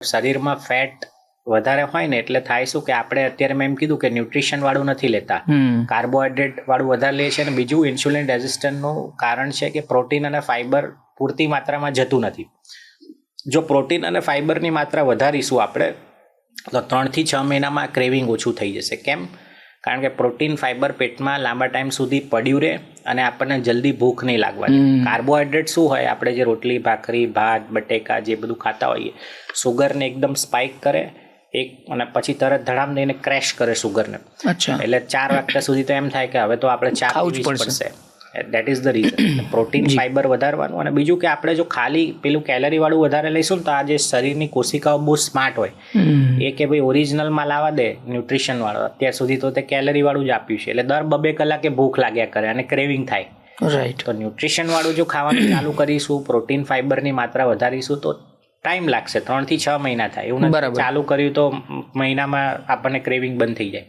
શરીરમાં ફેટ વધારે હોય ને એટલે થાય શું કે આપણે અત્યારે મેં એમ કીધું કે ન્યુટ્રિશન વાળું નથી લેતા, કાર્બોહાઈડ્રેટ વાળું વધારે લે છે. અને બીજું ઇન્સ્યુલિન રેઝિસ્ટન્સનું કારણ છે કે પ્રોટીન અને ફાઈબર પૂરતી માત્રામાં જતું નથી. જો પ્રોટીન અને ફાઈબરની માત્રા વધારીશું આપણે તો 3 થી 6 મહિનામાં ક્રેવિંગ ઓછું થઈ જશે. કેમ? કારણ કે પ્રોટીન ફાઈબર પેટમાં લાંબા ટાઈમ સુધી પડ્યું રહે અને આપણને જલ્દી ભૂખ નહીં લાગવાની. કાર્બોહાઈડ્રેટ શું હોય, આપણે જે રોટલી ભાખરી ભાત બટેકા જે બધું ખાતા હોઈએ, સુગરને એકદમ સ્પાઇક કરે અને પછી તરત ધડામ દઈને ક્રેશ કરે સુગરને. એટલે 4 વાગ્યા સુધી તો એમ થાય કે હવે તો આપણે ચા પીવી જ પડશે. That is the reason. Protein fibre વધારવાનું. અને બીજું કે આપણે જો ખાલી પેલું કેલરી વાળું વધારે લઈશું ને તો આ જે શરીરની કોશિકાઓ બહુ સ્માર્ટ હોય એ કે ભાઈ ઓરિજિનલમાં લાવવા દે ન્યુટ્રિશન વાળો. અત્યાર સુધી તો તે કેલરી વાળું જ આપ્યું છે એટલે દર 2-2 કલાકે ભૂખ લાગ્યા કરે અને ક્રેવિંગ થાય. રાઈટ. તો ન્યુટ્રિશન વાળું જો ખાવાનું ચાલુ કરીશું, પ્રોટીન ફાઈબરની માત્રા વધારીશું તો ટાઈમ લાગશે. 3 થી 6 મહિના થાય. એવું નથી ચાલુ કર્યું તો મહિનામાં આપણને ક્રેવિંગ બંધ થઈ જાય.